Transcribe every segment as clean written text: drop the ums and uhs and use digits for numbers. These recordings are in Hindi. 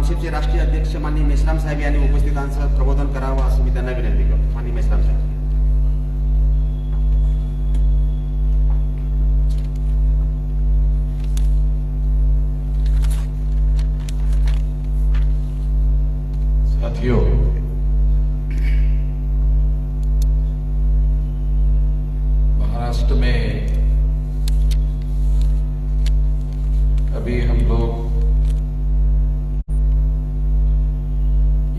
आमशेपचे राष्ट्रीय अध्यक्ष माननीय मेश्राम साहेब यांनी उपस्थितांचं प्रबोधन करावं असं मी त्यांना विनंती करतो. माननीय मेश्राम साहेब. साथियों, महाराष्ट्र में अभी हम लोग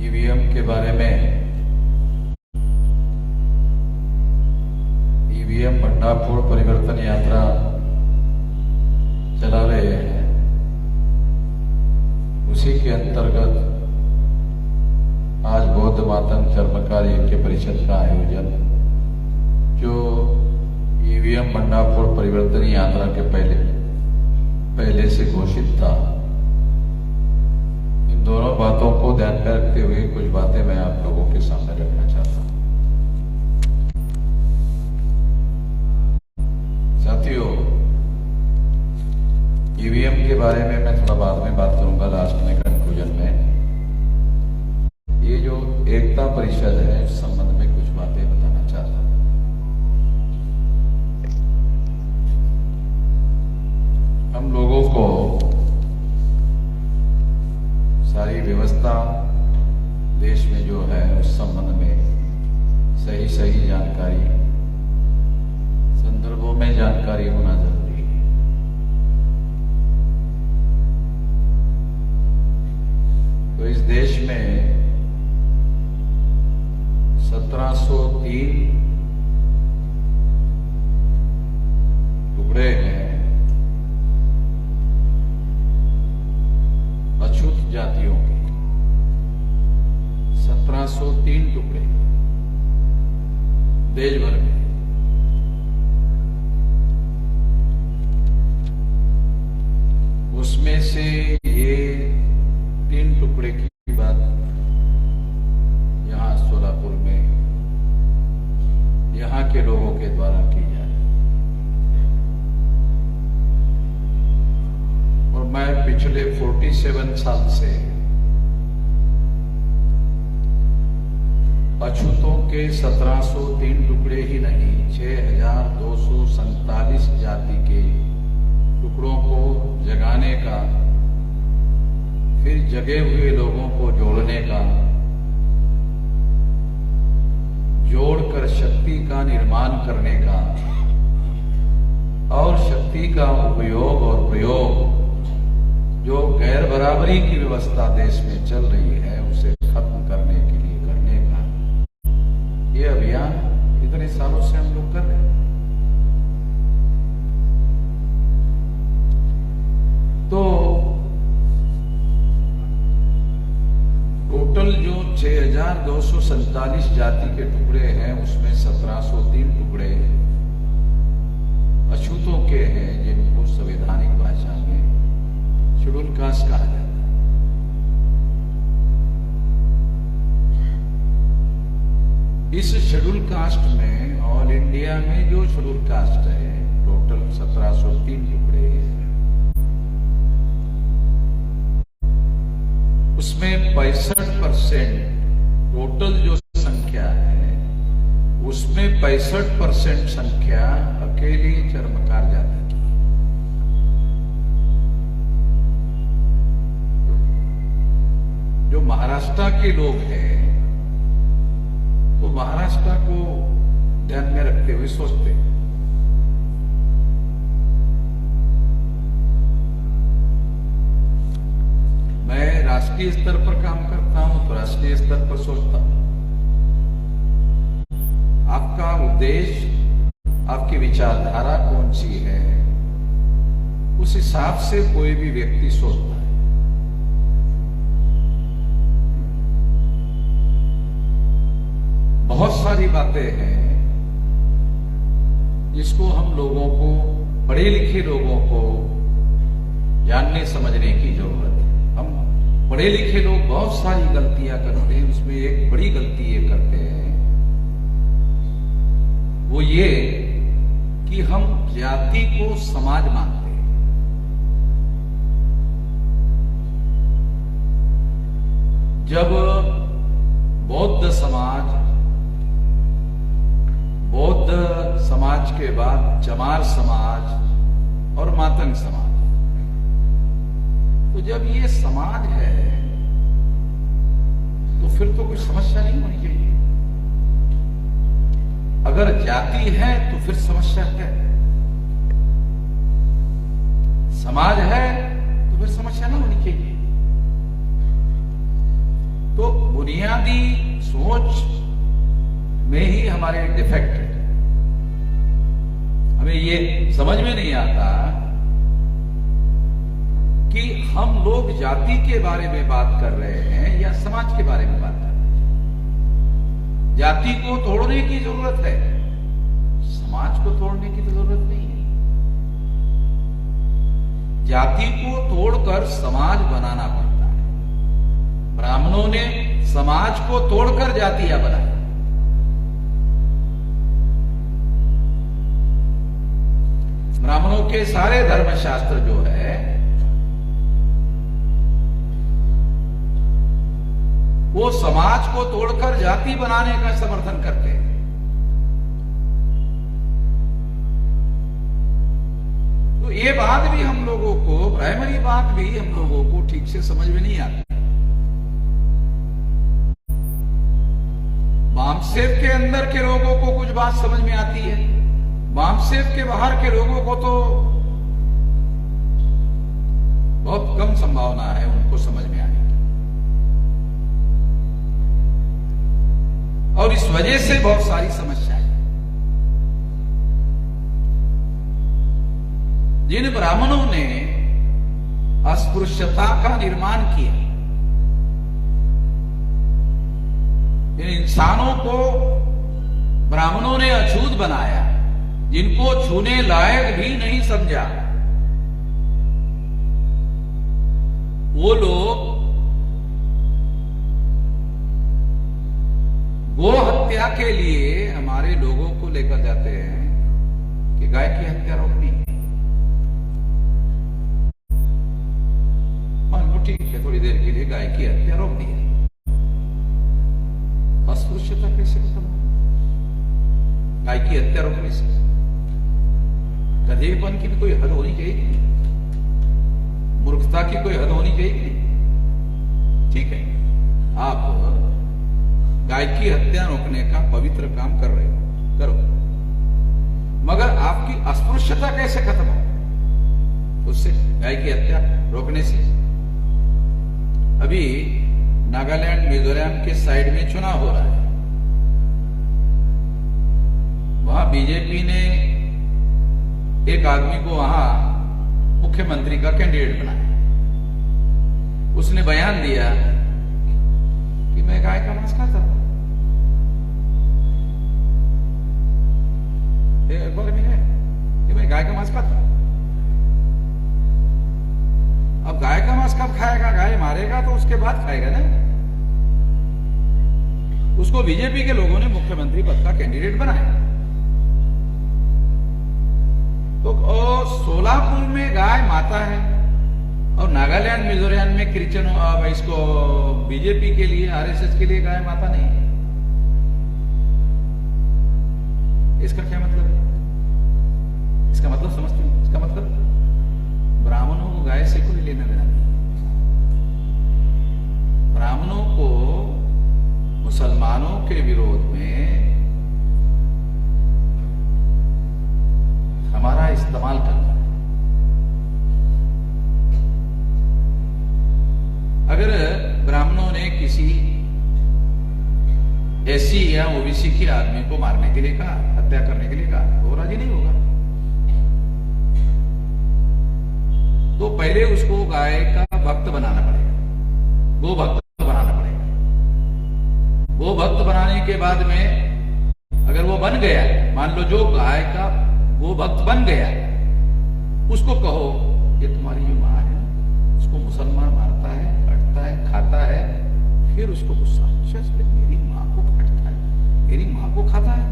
ईवीएम के बारे में, ईवीएम भंडाफोड़ परिवर्तन यात्रा चला रहे हैं. उसी के अंतर्गत आज बौद्ध मातंग चर्मकार यज्ञ परिषद का आयोजन, जो ईवीएम भंडाफोड़ परिवर्तन यात्रा के पहले से घोषित था. इन दोनों बातों को ध्यान में रखते हुए कुछ बातें मैं आप लोगों के सामने रखना चाहता हूं. साथियों, ईवीएम के बारे में मैं थोड़ा बाद में बात करूंगा, लास्ट में कंक्लूजन में. ये जो एकता परिषद है, इस संबंध में कुछ बातें बताना चाहता हूं. हम लोगों को सारी व्यवस्था देश में जो है उस संबंध में सही जानकारी, संदर्भों में जानकारी होना जरूरी है. तो इस देश में 1703 टुकड़े हैं अछूत जातियों के. 1703 टुकड़े देश भर में. उसमें से ये 3 टुकड़े की बात यहां सोलापुर में यहां के लोगों के द्वारा की जाए. और मैं पिछले 47 साल से अछूतों के 1703 टुकड़े ही नहीं, 6247 जाति के टुकड़ों को जगाने का, फिर जगे हुए लोगों को जोड़ने का, जोड़कर शक्ति का निर्माण करने का, और शक्ति का उपयोग और प्रयोग, जो गैर बराबरी की व्यवस्था देश में चल रही है, उसे खत्म करने के लिए करने का ये अभियान इतने सालों से हम लोग कर रहे हैं. तो टोटल जो 6247 जाति के टुकड़े हैं, उसमें 1703 टुकड़े अछूतों के हैं, जिनको संवैधानिक भाषा में शेड्यूल कास्ट कहा जाता है. इस शेड्यूल कास्ट में ऑल इंडिया में जो शेड्यूल कास्ट है, टोटल 1703 टुकड़े, उसमें 65% टोटल जो संख्या है, उसमें 65% संख्या अकेली चर्मकार जाति की. जो महाराष्ट्र के लोग हैं, वो महाराष्ट्र को ध्यान में रखते हुए सोचते हैं. मैं राष्ट्रीय स्तर पर काम करता हूं, तो राष्ट्रीय स्तर पर सोचता हूं. आपका उद्देश्य, आपकी विचारधारा कौन सी है, उस हिसाब से कोई भी व्यक्ति सोचता है. बहुत सारी बातें हैं जिसको हम लोगों को, पढ़े लिखे लोगों को जानने समझने की जरूरत है. हम पढ़े लिखे लोग बहुत सारी गलतियां करते हैं. उसमें एक बड़ी गलती ये करते हैं, वो ये कि हम जाति को समाज मानते हैं. जब बौद्ध समाज के बाद चमार समाज और मातंग समाज, तो जब ये समाज है तो फिर तो कोई समस्या नहीं होनी चाहिए। अगर जाति है तो फिर समस्या है, समाज है तो फिर समस्या नहीं होनी चाहिए। तो बुनियादी सोच में ही हमारे डिफेक्ट है। हमें ये समझ में नहीं आता कि हम लोग जाति के बारे में बात कर रहे हैं या समाज के बारे में बात कर रहे हैं। जाति को तोड़ने की जरूरत है, समाज को तोड़ने की तो जरूरत नहीं है। जाति को तोड़कर समाज बनाना पड़ता है। ब्राह्मणों ने समाज को तोड़कर जातियां बनाई। ब्राह्मणों के सारे धर्मशास्त्र जो है वो समाज को तोड़कर जाति बनाने का समर्थन करते हैं। तो ये बात भी हम लोगों को, प्राइमरी बात भी हम लोगों को ठीक से समझ में नहीं आती। वामसेव के अंदर के लोगों को कुछ बात समझ में आती है, वामसेव के बाहर के लोगों को तो बहुत कम संभावना है उनको समझ में आने की। और इस वजह से बहुत सारी समस्याएं। जिन ब्राह्मणों ने अस्पृश्यता का निर्माण किया, इन इंसानों को ब्राह्मणों ने अछूत बनाया, जिनको छूने लायक भी नहीं समझा, वो लोग गो हत्या के लिए हमारे लोगों को लेकर जाते हैं कि गाय की हत्या रोकनी है। मान लो ठीक है, थोड़ी देर के लिए गाय की हत्या रोक दी है। अस्पृश्यता कैसे खत्म हो? गाय की हत्या रोकने से गधेपन की भी कोई हद होनी चाहिए कि नहीं? मूर्खता की कोई हद होनी चाहिए कि नहीं? ठीक है, आप गाय की हत्या रोकने का पवित्र काम कर रहे हो, करो, मगर आपकी अस्पृश्यता कैसे खत्म हो? उससे, गाय की हत्या रोकने से। अभी नागालैंड मिजोरम के साइड में चुनाव हो रहा है। वहां बीजेपी ने एक आदमी को वहां मुख्यमंत्री का कैंडिडेट बनाया। उसने बयान दिया कि मैं गाय का मांस खाता हूं। बारे में है कि मैं गाय का मांस खाता हूं। अब गाय का मांस कब खाएगा? गाय मारेगा तो उसके बाद खाएगा ना। उसको बीजेपी के लोगों ने मुख्यमंत्री पद का कैंडिडेट बनाया। तो सोलापुर में गाय माता है और नागालैंड मिजोरम में क्रिश्चियन, इसको बीजेपी के लिए, आरएसएस के लिए गाय माता नहीं है। इसका क्या मतलब है? इसका मतलब समझते हैं? इसका मतलब ब्राह्मणों को गाय से कोई लेना देना नहीं। ब्राह्मणों को मुसलमानों के विरोध में हमारा इस्तेमाल करना है। अगर ब्राह्मणों ने किसी एससी या ओबीसी के आदमी को मारने के लिए कहा, हत्या करने के लिए कहा, तो राजी नहीं होगा। तो पहले उसको गाय का भक्त बनाना पड़ेगा, गो भक्त बनाना पड़ेगा। गो भक्त बनाने के बाद में अगर वो बन गया, मान लो जो गाय का वो भक्त बन गया, उसको कहो ये तुम्हारी जो मां है, उसको मुसलमान मारता है, काटता है, खाता है, फिर उसको गुस्सा, मेरी मां को काटता है, मेरी मां को खाता है,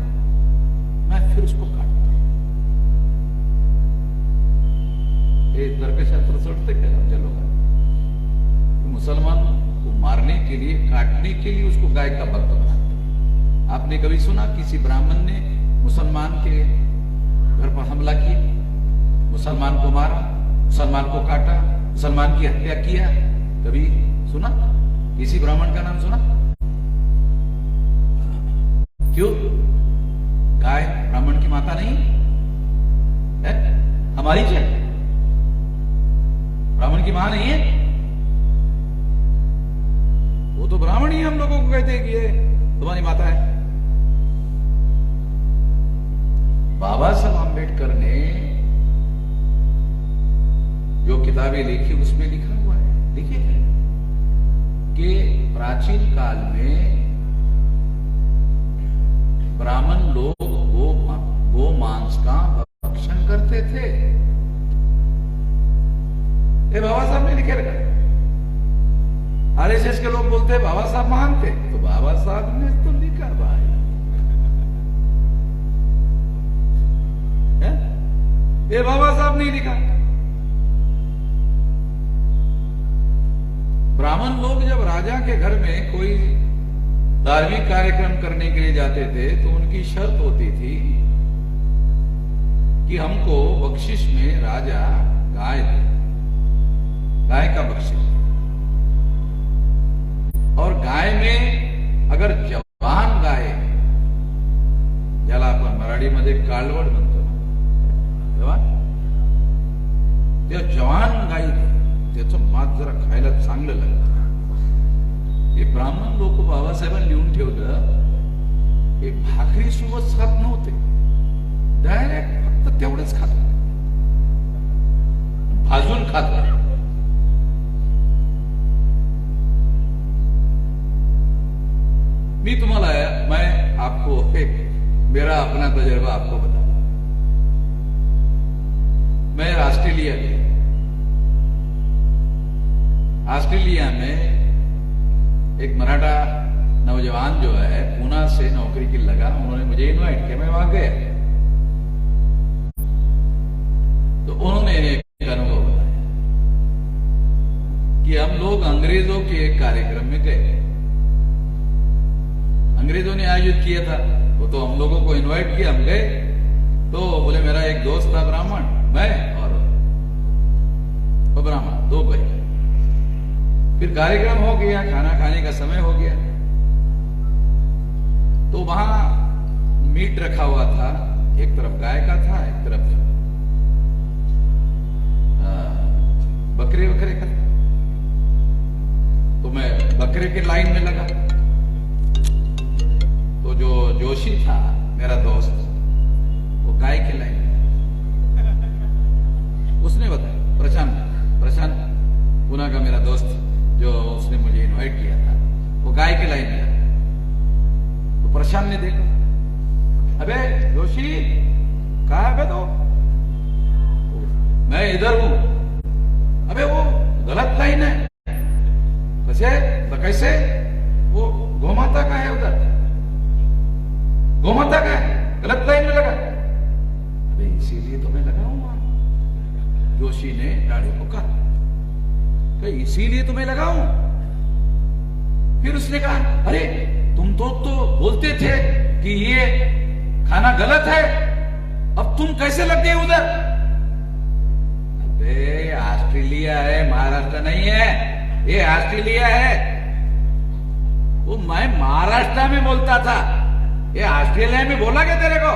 मैं फिर उसको काटता हूं। ये तर्कशास्त्र सोचते क्या समझे लोग? मुसलमान उसको मारने के लिए, काटने के लिए उसको गाय का भक्त बनाते हैं। आपने कभी सुना किसी ब्राह्मण ने मुसलमान के घर पर हमला किया, मुसलमान को मारा, मुसलमान को काटा, मुसलमान की हत्या किया? कभी सुना? किसी ब्राह्मण का नाम सुना? क्यों? गाय ब्राह्मण की माता नहीं है? हमारी क्या? ब्राह्मण की मां नहीं है? वो तो ब्राह्मण ही हम लोगों को कहते हैं कि ये तुम्हारी माता है। बाबा साहब आंबेडकर ने जो किताबें लिखी उसमें लिखा हुआ है, लिखे थे कि प्राचीन काल में ब्राह्मण लोग गो मांस का भक्षण करते थे। ये बाबा साहब ने लिखे रखा। आरएसएस के लोग बोलते हैं बाबा साहब महान थे, तो बाबा साहब ने तो लिखा भाई है? ये बाबा साहब ने लिखा। ब्राह्मण लोग जब राजा के घर में कोई धार्मिक कार्यक्रम करने के लिए जाते थे तो उनकी शर्त होती थी कि हमको बख्शिश में राजा गाय दे, गाय का बख्शिश। और गाय में अगर जवान गाय, ज्याला आपण मराठीमध्ये कालवड म्हणतो ना, त्या जवान गाई त्याचं मांस जरा खायला चांगलं लागतं। हे ब्राह्मण लोक बाबासाहेबांनी लिहून ठेवलं, हे भाकरी सोबत खात नव्हते, डायरेक्ट फक्त तेवढंच खात, भाजून खात। मैं तुम्हाला मैं आपको एक मेरा अपना तजर्बा आपको बता। मैं ऑस्ट्रेलिया गया। ऑस्ट्रेलिया में एक मराठा नौजवान जो है पूना से नौकरी के लगा, उन्होंने मुझे इनवाइट किया, मैं वहां गया। तो उन्होंने एक अनुभव बताया कि हम लोग अंग्रेजों के एक कार्यक्रम में गए। अंग्रेजों ने आयोजित किया था, वो तो हम लोगों को इनवाइट किया, हम गए। तो बोले मेरा एक दोस्त था ब्राह्मण, मैं और वो ब्राह्मण, दो भाई। फिर कार्यक्रम हो गया, खाना खाने का समय हो गया। तो वहां मीट रखा हुआ था, एक तरफ गाय का था, एक तरफ बकरे वकरे का। तो मैं बकरे के लाइन में लगा। तो जो जोशी था मेरा दोस्त, वो गाय के लाइन में। उसने बताया, प्रशांत पुना का मेरा दोस्त जो उसने मुझे इनवाइट किया था, वो गाय के लाइन में। तो प्रशांत ने देखा, अबे जोशी कहाँ है तो? मैं इधर हूं। अबे वो गलत लाइन है। कैसे? वो गोमाता का है उधर, गोमाता का है, गलत लाइन में लगा। अबे इसीलिए तो मैं लगा हूं। जोशी ने दाढ़ी को काटा, इसीलिए तो मैं लगा हूं। फिर उसने कहा, अरे तुम तो बोलते थे कि ये खाना गलत है, अब तुम कैसे लग गए उधर? अबे ऑस्ट्रेलिया है, महाराष्ट्र नहीं है, ये ऑस्ट्रेलिया है। वो मैं महाराष्ट्र में बोलता था, ये ऑस्ट्रेलिया में बोला क्या तेरे को?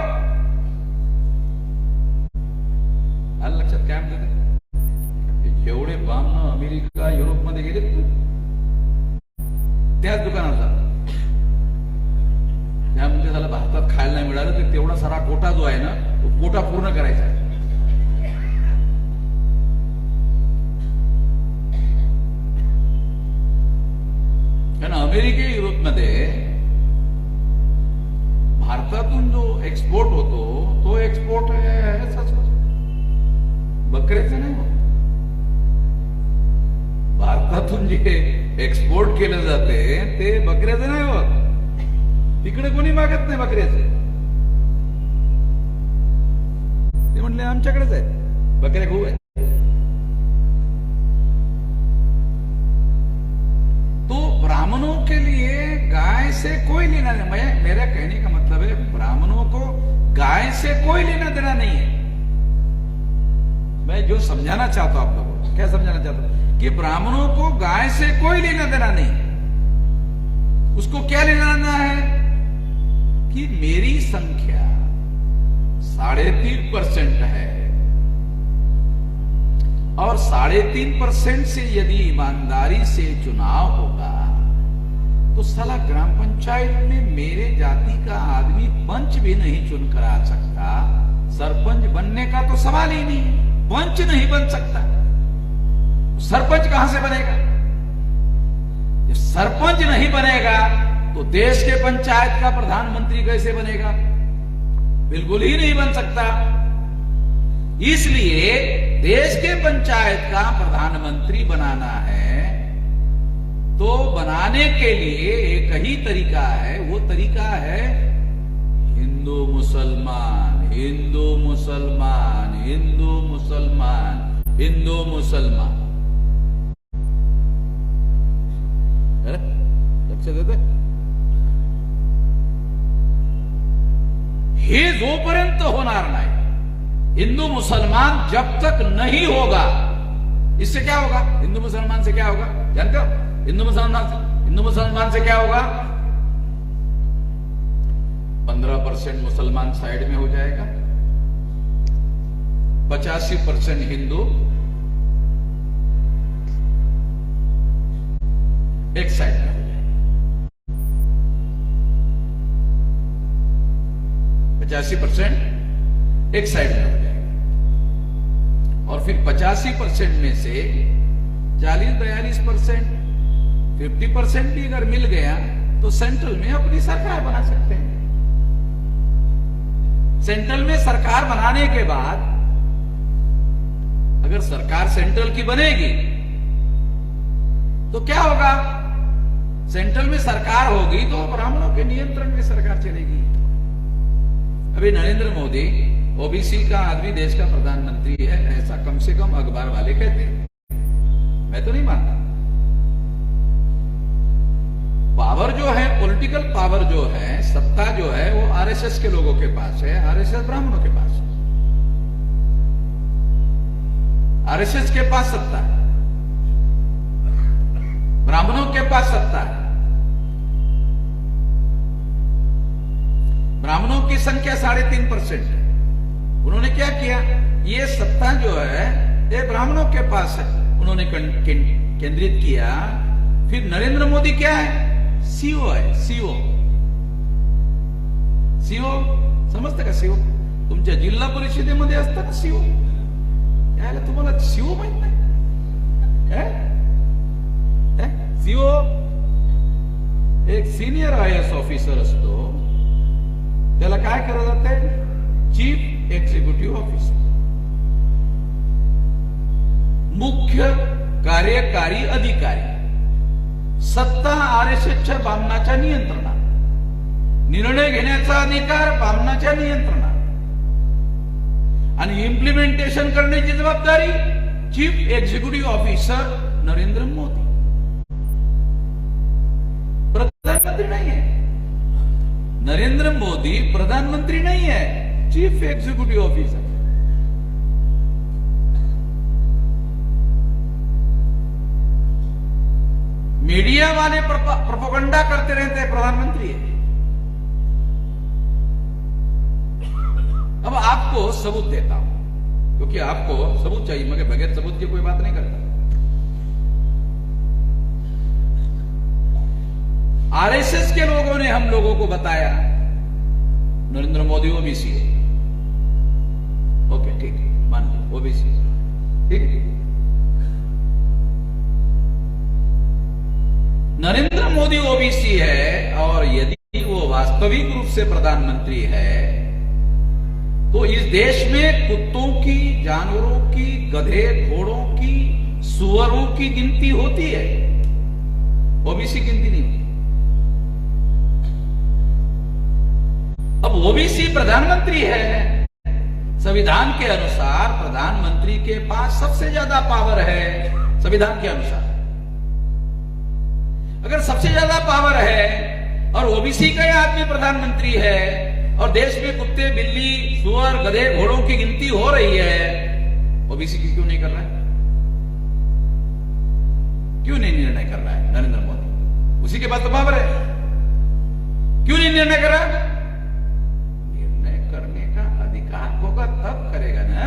लक्षात काय म्हणते, जेवढे बाम अमेरिका युरोप मध्ये गेले त्याच दुकानात जातात। त्यामध्ये झालं भारतात खायला नाही मिळालं तर तेवढा सारा कोटा जो आहे ना, तो कोटा पूर्ण करायचा आहे। कारण अमेरिका युरोपमध्ये भारतातून जो एक्सपोर्ट होतो तो एक्सपोर्ट बकऱ्याचं नाही होत। भारतातून जे एक्सपोर्ट केलं जाते ते बकऱ्याचं नाही होत। तिकडे कोणी मागत नाही बकऱ्याचे। ते म्हणले आमच्याकडेच आहेत बकऱ्या, खूप आहेत। तो के लिए गाय से कोई लेना देना, मेरा कहने का मतलब है ब्राह्मणों को गाय से कोई लेना देना नहीं है। मैं जो समझाना चाहता हूं आप लोगों को, क्या समझाना चाहता हूं कि ब्राह्मणों को गाय से कोई लेना देना नहीं। उसको क्या लेना देना है कि मेरी संख्या 3.5% है और 3.5% से यदि ईमानदारी से चुनाव होगा तो साला ग्राम पंचायत में मेरे जाति का आदमी पंच भी नहीं चुनकर आ सकता। सरपंच बनने का तो सवाल ही नहीं, पंच नहीं बन सकता, सरपंच कहां से बनेगा? जब सरपंच नहीं बनेगा तो देश के पंचायत का प्रधानमंत्री कैसे बनेगा? बिल्कुल ही नहीं बन सकता। इसलिए देश के पंचायत का प्रधानमंत्री बनाना है तो बनाने के लिए एक ही तरीका है, वो तरीका है हिंदू मुसलमान, हिंदू मुसलमान, हिंदू मुसलमान, हिंदू मुसलमान। लक्ष देते हे जोपर्यंत होणार नाही, हिंदू मुसलमान जब तक नहीं होगा, इससे क्या होगा? हिंदू मुसलमान से क्या होगा जानते हो? हिंदू मुसलमान से क्या होगा? 15% मुसलमान साइड में हो जाएगा, 85% हिंदू एक साइड में हो जाएगा, 85% एक साइड में हो जाएगा। और फिर 85% में से 40-42%, 50% भी अगर मिल गया तो सेंट्रल में अपनी सरकार बना सकते हैं। सेंट्रल में सरकार बनाने के बाद अगर सरकार सेंट्रल की बनेगी तो क्या होगा? सेंट्रल में सरकार होगी तो ब्राह्मणों के नियंत्रण में सरकार चलेगी। अभी नरेंद्र मोदी ओबीसी का आदमी देश का प्रधानमंत्री है, ऐसा कम से कम अखबार वाले कहते हैं, मैं तो नहीं मानता। पावर जो है, पॉलिटिकल पावर जो है, सत्ता जो है वो आरएसएस के लोगों के पास है, आरएसएस ब्राह्मणों के पास है। आरएसएस के पास सत्ता है, ब्राह्मणों के पास सत्ता है। ब्राह्मणों की संख्या 3.5% है। उन्होंने क्या किया? ये सत्ता जो है ये ब्राह्मणों के पास है, उन्होंने केंद्रित किया। फिर नरेंद्र मोदी क्या है? सीओ है, सीओ। सीओ समजतं का? सीओ तुमच्या जिल्हा परिषदेमध्ये असतात सीओ, यायला तुम्हाला सीओ माहित नाही? सीओ एक सिनियर आयएएस ऑफिसर असतो, त्याला काय केलं जाते? चीफ एक्झिक्युटिव्ह ऑफिसर, मुख्य कार्यकारी अधिकारी। सत्ता आरएसएसच्या बामणाच्या नियंत्रणात, निर्णय घेण्याचा अधिकार बामणाच्या नियंत्रणात आणि इम्प्लिमेंटेशन करण्याची जबाबदारी chief executive officer Narendra Modi. प्रधानमंत्री नहीं है, नरेंद्र मोदी प्रधानमंत्री नहीं है, चीफ एग्जीक्यूटिव ऑफिसर। मीडिया वाले प्रोपेगेंडा करते रहते हैं प्रधानमंत्री है। अब आपको सबूत देता हूं, क्योंकि आपको सबूत चाहिए, मगर बगैर सबूत की कोई बात नहीं करता। आरएसएस के लोगों ने हम लोगों को बताया नरेंद्र मोदी ओबीसी है। ओके ठीक है, मान लो ओबीसी, ठीक है। नरेंद्र मोदी ओबीसी है और यदि वो वास्तविक रूप से प्रधानमंत्री है तो इस देश में कुत्तों की, जानवरों की, गधे घोड़ों की, सुअरों की गिनती होती है, ओबीसी गिनती नहीं होती। अब ओबीसी प्रधानमंत्री है, संविधान के अनुसार प्रधानमंत्री के पास सबसे ज्यादा पावर है, संविधान के अनुसार। अगर सबसे ज्यादा पावर है और ओबीसी का ही आदमी प्रधानमंत्री है और देश में कुत्ते बिल्ली सुअर गधे घोड़ों की गिनती हो रही है, ओबीसी की क्यों नहीं कर रहा है? क्यों नहीं निर्णय कर रहा है नरेंद्र मोदी? उसी के पास तो पावर है, क्यों नहीं निर्णय कर रहा? निर्णय करने का अधिकार होगा तब करेगा ना।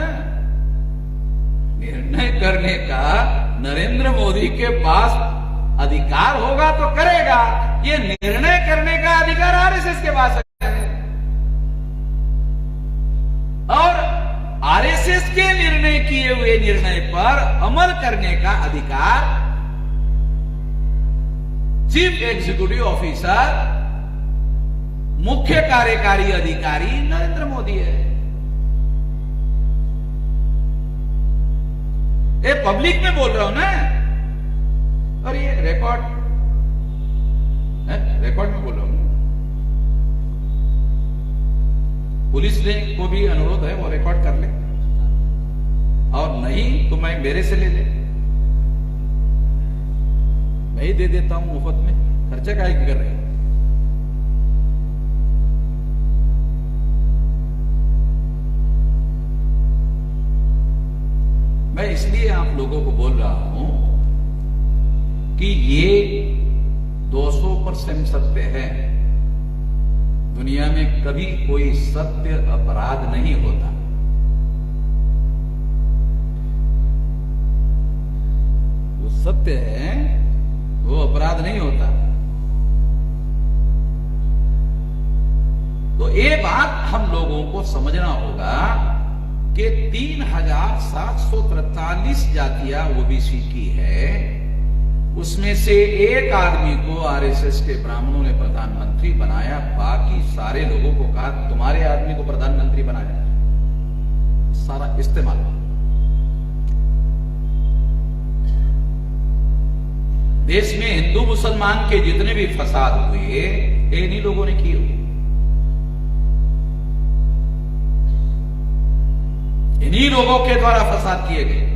निर्णय करने का नरेंद्र मोदी के पास अधिकार होगा तो करेगा। ये निर्णय करने का अधिकार आरएसएस के पास है और आरएसएस के निर्णय किए हुए निर्णय पर अमल करने का अधिकार चीफ एग्जीक्यूटिव ऑफिसर, मुख्य कार्यकारी अधिकारी नरेंद्र मोदी है। ये पब्लिक में बोल रहा हूं ना, और ये रिकॉर्ड में बोल रहा हूं। पुलिस ने को भी अनुरोध है वो रिकॉर्ड कर ले, और नहीं तो मैं मेरे से ले ले, मैं ही दे देता हूं मुफ्त में, खर्चा काहे की कर रहे हैं? मैं इसलिए आप लोगों को बोल रहा हूं कि ये 200% सत्य है। दुनिया में कभी कोई सत्य अपराध नहीं होता। वो सत्य है, वो अपराध नहीं होता। तो ये बात हम लोगों को समझना होगा कि 3743 जातियां ओबीसी की है, उसमें से एक आदमी को आरएसएस के ब्राह्मणों ने प्रधानमंत्री बनाया, बाकी सारे लोगों को कहा तुम्हारे आदमी को प्रधानमंत्री बनाया, सारा इस्तेमाल। देश में हिंदू मुसलमान के जितने भी फसाद हुए इन्हीं लोगों ने किए हुए, इन्हीं लोगों के द्वारा फसाद किए गए।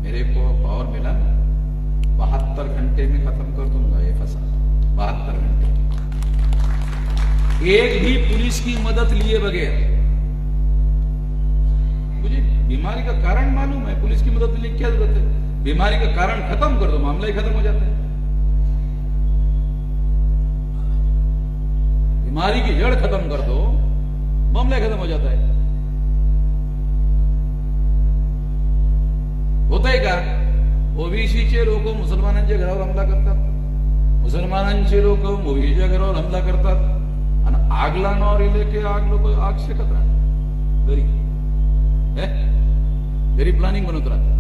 मेरे को पावर मिला ना, 72 घंटे में खत्म कर दूंगा ये फसाद। 72 घंटे, एक भी पुलिस की मदद लिए बगैर। मुझे बीमारी का कारण मालूम है, पुलिस की मदद लेने की क्या जरूरत है? बीमारी का कारण खत्म कर दो, मामला ही खत्म हो जाता है। बीमारी की जड़ खत्म कर दो, मामला खत्म हो जाता है। होतंय का? ओबीसीचे लोक मुसलमानांच्या घरावर हमला करतात, मुसलमानांचे लोक ओबीसीच्या घरावर हमला करतात, आणि आग लावणार इले की आग लोक आग शेकत राहतात घरी, घरी प्लॅनिंग बनवत राहतात।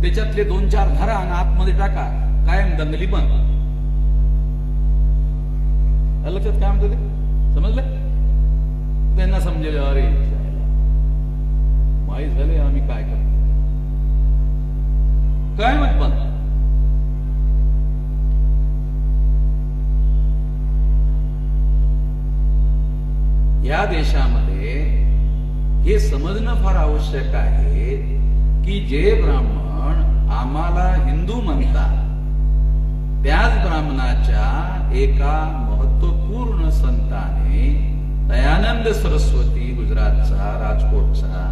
त्याच्यातले 2-4 घरा आणि आतमध्ये टाका, कायम दंगली बंद। लक्षात काय म्हणतो ते? समजलं? त्यांना समजेल अरे माहीत झाले आम्ही काय करतो, काय मत पण। या देशामध्ये हे समजणं फार आवश्यक आहे की जे ब्राह्मण आम्हाला हिंदू म्हणतात, त्याच ब्राह्मणाच्या एका महत्वपूर्ण संताने दयानंद सरस्वती गुजरातचा, राजकोटचा,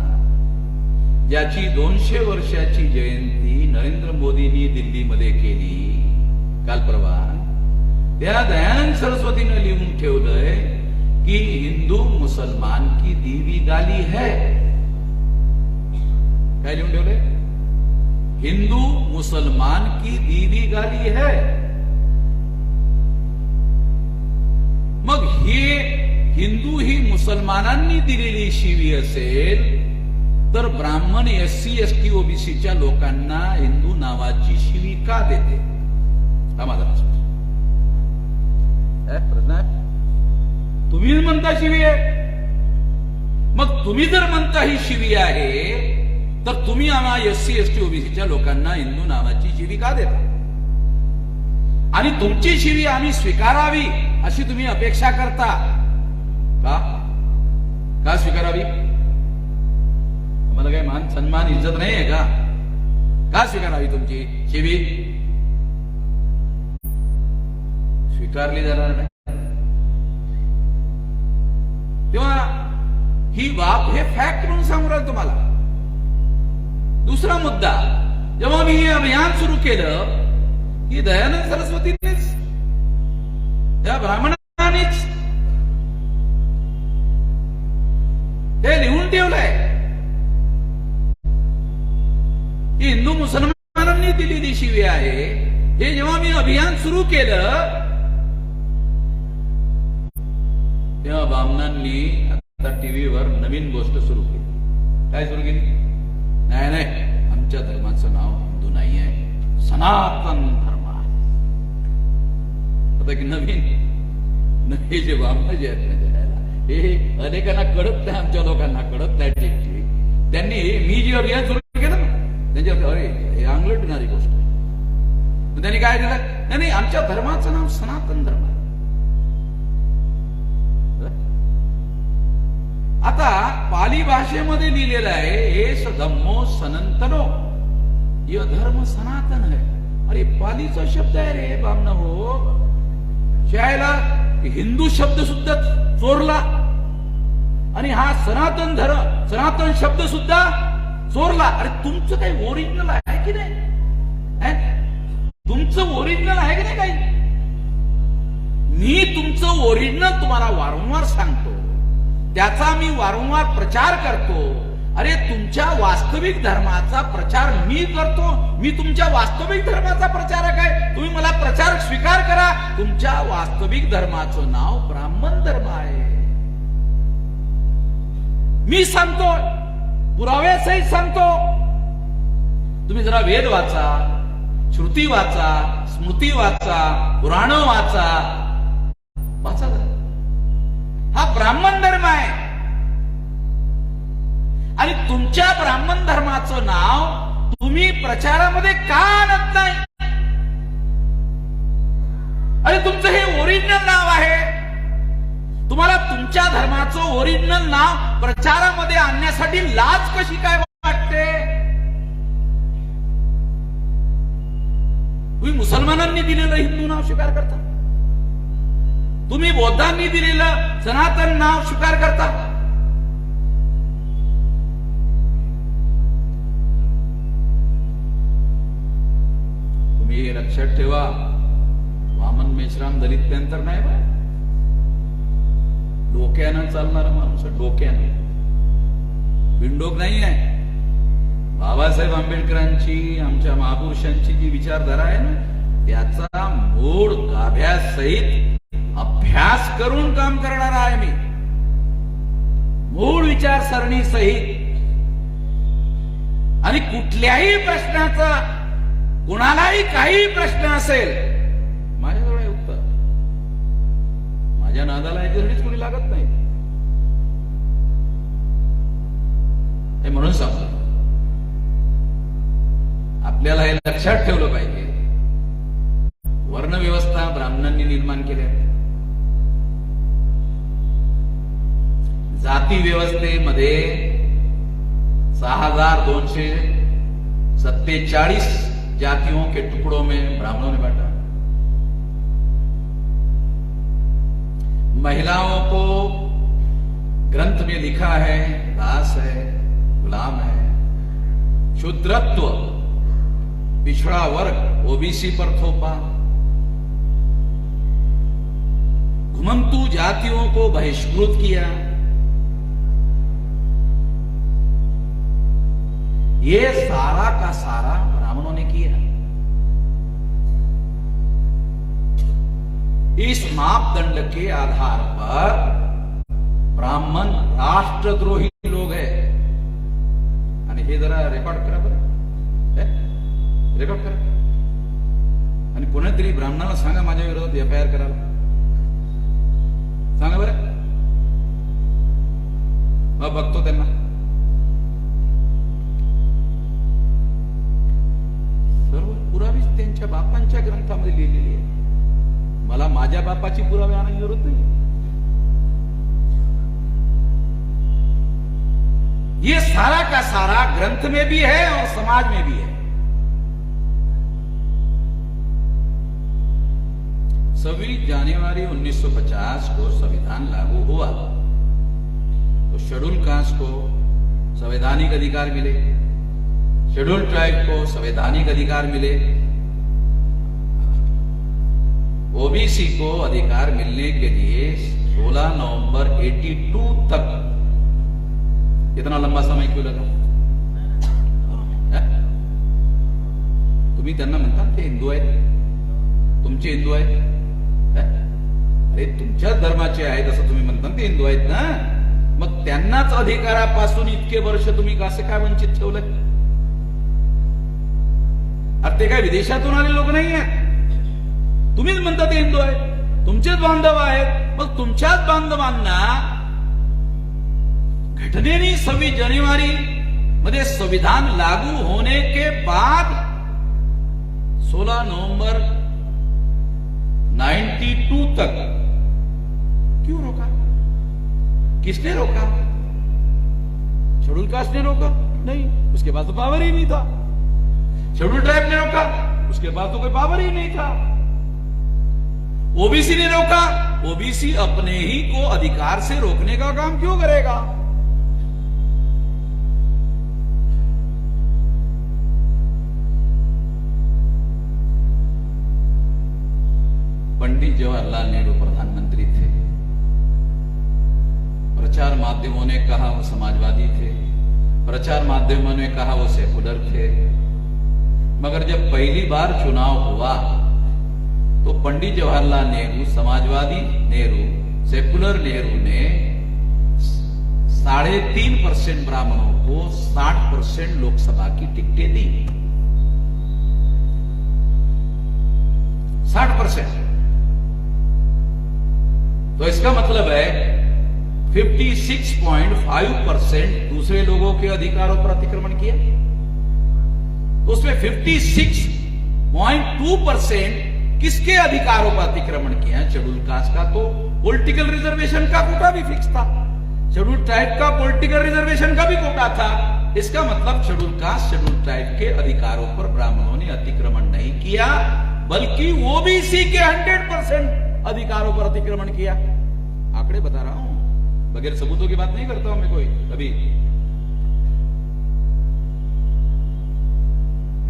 ज्याची 200 वर्षाची जयंती नरेंद्र मोदींनी दिल्लीमध्ये केली काल परवा, त्या दयानंद सरस्वतीने लिहून ठेवलंय कि हिंदू मुसलमान की दीवी गाली है। काय लिहून ठेवलंय? हिंदू मुसलमान की दीवी गाली है। मग हे हिंदू ही मुसलमानांनी दिलेली शिवी असेल तर ब्राह्मण SC ST ओबीसीच्या लोकांना हिंदू नावाची शिवी का देते? हा माझा प्रश्न आहे। तुम्ही म्हणता शिवी आहे, मग तुम्ही जर म्हणता ही शिवी आहे तर तुम्ही आम्हा SC ST ओबीसीच्या लोकांना हिंदू नावाची शिवी का देता? आणि तुमची शिवी आम्ही स्वीकारावी अशी तुम्ही अपेक्षा करता का? का स्वीकारावी? आम्हाला काही मान सन्मान इज्जत नाही आहे का? का स्वीकारावी तुमची शिवी? स्वीकारली जाणार नाही. तेव्हा ही बाब हे फॅक्ट म्हणून सांगू राहिलो तुम्हाला. दुसरा मुद्दा, जेव्हा मी हे अभियान सुरू केलं, ही दयानंद सरस्वतीनेच, त्या ब्राह्मणानेच हे लिहून ठेवलंय. ही हिंदू मुसलमानांनी दिलेली शिवी आहे. हे जेव्हा मी अभियान सुरू केलं, तेव्हा ब्राह्मणांनी आता टीव्हीवर नवीन गोष्ट सुरू केली. काय सुरू केली? नाही नाही, आमच्या धर्माचं नाव हिंदू नाही आहे, सनातन धर्म आहे. आता की नवीन हे जे ब्राह्मण जे आहेत हे अनेकांना कळत नाही, आमच्या लोकांना कळत नाही. ठीक, त्यांनी मी जे अभियान सुरू केलं ना, त्यांच्या अरे हे अंगलटणारी गोष्ट आहे. त्यांनी काय दिलं? नाही, आमच्या धर्माचं नाव सनातन धर्म आहे. आता पाली भाषेमध्ये लिहिलेलं आहे, एस धम्मो सनातनो, ये धर्म सनातन है. अरे पालीचा शब्द आहे रे बामना हो. शाळेला हिंदू शब्द सुद्धा चोरला आणि हा सनातन धर्म, सनातन शब्द सुद्धा चोरला. अरे तुमचं काही ओरिजिनल आहे की नाही? तुमचं ओरिजिनल आहे की नाही काही? मी तुमचं ओरिजिनल तुम्हाला वारंवार सांगतो, त्याचा मी वारंवार प्रचार करतो. अरे तुमच्या वास्तविक धर्माचा प्रचार मी करतो. मी तुमच्या वास्तविक धर्माचा प्रचारक आहे. तुम्ही मला प्रचारक स्वीकार करा. तुमच्या वास्तविक धर्माचं नाव ब्राह्मण धर्म आहे. मी सांगतो, पुराव्यासहित सांगतो. तुम्ही जरा वेद वाचा, श्रुती वाचा, स्मृती वाचा, पुराण वाचा. हा ब्राह्मण धर्म आहे. आणि तुमच्या ब्राह्मण धर्माचं नाव तुम्ही प्रचारामध्ये का आणत नाही? अरे तुमचं हे ओरिजिनल नाव आहे. तुम्हाला तुमच्या धर्माचं ओरिजिनल नाव प्रचारामध्ये आणण्यासाठी लाज कशी काय वाटते? तुम्ही मुसलमानांनी दिलेलं हिंदू नाव स्वीकार करता, तुम्ही बौद्धांनी दिलेलं सनातन नाव स्वीकार करता. तुम्ही हे लक्षात ठेवा, वामन मेश्राम दलित पॅंथर नाही बा, डोक्यानं चालणारा माणूस, डोक्यानं, बिंडोक नाही आहे. बाबासाहेब आंबेडकरांची, आमच्या महापुरुषांची जी विचारधारा आहे ना, त्याचा मूळ गाभ्यासहित अभ्यास करून काम करणारा आहे मी. मूळ विचारसरणी सहित. आणि कुठल्याही प्रश्नाचा, कुणालाही काही प्रश्न असेल, माझ्याजवळ आहे उत्तर. माझ्या नादाला याच्यासाठीच कोणी लागत नाही. हे म्हणून सांगतो, आपल्याला हे लक्षात ठेवलं पाहिजे. वर्णव्यवस्था ब्राह्मणांनी निर्माण केल्या. जाती व्यवस्थेमध्ये 6247 जातियों के टुकड़ों में ब्राह्मणों ने बांटा. महिलाओं को ग्रंथ में लिखा है दास है, गुलाम है. शूद्रत्व, पिछड़ा वर्ग ओबीसी पर थोपा. घुमंतू जातियों को बहिष्कृत किया. ये सारा का सारा ब्राह्मणों ने किया. इस मापदंड के आधार पर ब्राह्मण राष्ट्रद्रोही लोग है. आणि हे जरा रेकॉर्ड करा बरं, रेकॉर्ड करा. आणि कोणीतरी ब्राह्मणाला सांगा माझ्या विरोधात FIR करायला. सांगा बरं, मग बघतो त्यांना. सर्व पुरावीच त्यांच्या बापांच्या ग्रंथामध्ये लिहिलेली आहे. मला माझ्या बापाची पुरावे आणायची जरूरत नाही. ये सारा का सारा ग्रंथ में भी है और समाज में भी है. 26 जनवरी 1950 को संविधान लागू हुआ तो शेड्यूल कास्ट को संवैधानिक अधिकार मिले, शेड्यूल ट्राइब को संवैधानिक अधिकार मिले, ओबीसी को अधिकार मिलने के लिए 16 नवंबर 82 तक इतना लंबा समय क्यों लगा? तुम्ही त्यांना म्हणता ते हिंदू आहेत, तुमचे हिंदू आहेत, अरे तुमच्याच धर्माचे आहेत असं तुम्ही म्हणता ते हिंदू आहेत ना, मग त्यांनाच अधिकारापासून इतके वर्ष तुम्ही कसे काय वंचित ठेवलंय? अरे ते काय विदेशातून आले लोक नाही आहेत, तुम्हीच म्हणता ते हिंदू आहेत, तुमचेच बांधव आहेत, मग तुमच्याच बांधवांना घटनेने 26 जानेवारी मध्ये संविधान लागू होने के बाद 16 नवंबर 92 तक क्यों रोका? किसने रोका? शेड्यूल कास्ट ने रोका? नहीं, उसके पास तो पावर ही नहीं था। शेड्यूल ट्राइब ने रोका? उसके पास तो कोई पावर ही नहीं था। ओबीसी ने रोका? ओबीसी अपने ही को अधिकार से रोकने का काम क्यों करेगा? पंडित जवाहरलाल नेहरू प्रधानमंत्री थे, प्रचार माध्यमों ने कहा वो समाजवादी थे, प्रचार माध्यमों ने कहा वो सेकुलर थे, मगर जब पहली बार चुनाव हुआ तो पंडित जवाहरलाल नेहरू, समाजवादी नेहरू, सेकुलर नेहरू ने 3.5% ब्राह्मणों को 60% लोकसभा की टिकटें दी। 60%। तो इसका मतलब है 56.5% दूसरे लोगों के अधिकारों पर अतिक्रमण किया, तो उसमें 56.2% किसके अधिकारों पर अतिक्रमण किया? शेड्यूल कास्ट का तो पॉलिटिकल रिजर्वेशन का कोटा भी फिक्स था, शेड्यूल ट्राइब का पॉलिटिकल रिजर्वेशन का भी कोटा था। इसका मतलब शेड्यूल कास्ट, शेड्यूल ट्राइब के अधिकारों पर ब्राह्मणों ने अतिक्रमण नहीं किया, बल्कि ओबीसी के 100% अधिकारों पर अतिक्रमण किया। आंकड़े बता रहा हूं, बगैर सबूतों की बात नहीं करता हूं मैं कोई अभी।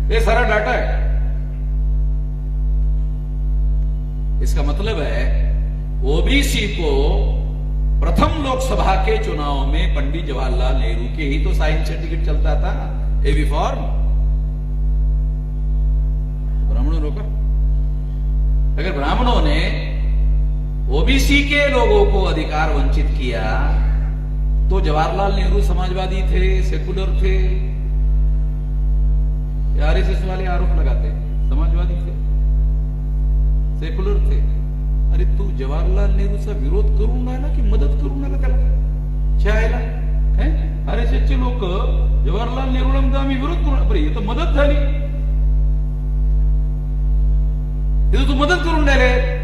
ये सारा डाटा है। इसका मतलब है ओबीसी को प्रथम लोकसभा के चुनाव में पंडित जवाहरलाल नेहरू के ही तो साइन से टिकट चलता था, एबी फॉर्म। ब्राह्मणों रोका? अगर ब्राह्मणों ने ओबीसी के लोगों को अधिकार वंचित किया तो जवाहरलाल नेहरू समाजवादी थे, सेकुलर थे, आरएसएस वाले आरोप लगाते समाजवादी थे, सेकुलर थे। अरे तू जवाहरलाल नेहरूचा विरोध करून राहिला की मदत करून राहिला त्याला छायला? आरएसएसचे लोक जवाहरलाल नेहरूला म्हणतात आम्ही विरोध करून, बरं हे तर मदत झाली, हे तू मदत करून राहिले,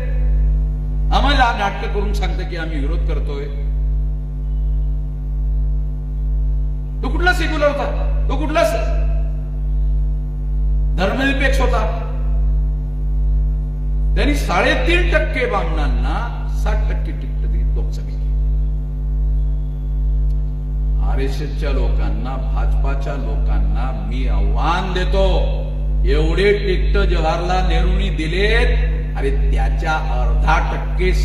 आम्हाला नाटक करून सांगतं की आम्ही विरोध करतोय। तो कुठला सेक्युलर होता? तो कुठला धर्मनिरपेक्ष होता? त्यांनी 3.5% ब्राह्मणांना 60% तिकीट दिली लोकसभेची। आरएसएसच्या लोकांना, भाजपाच्या लोकांना मी आव्हान देतो, एवढे तिकीट जवाहरलाल नेहरूंनी दिलेत, अरे त्याच्या 0.5%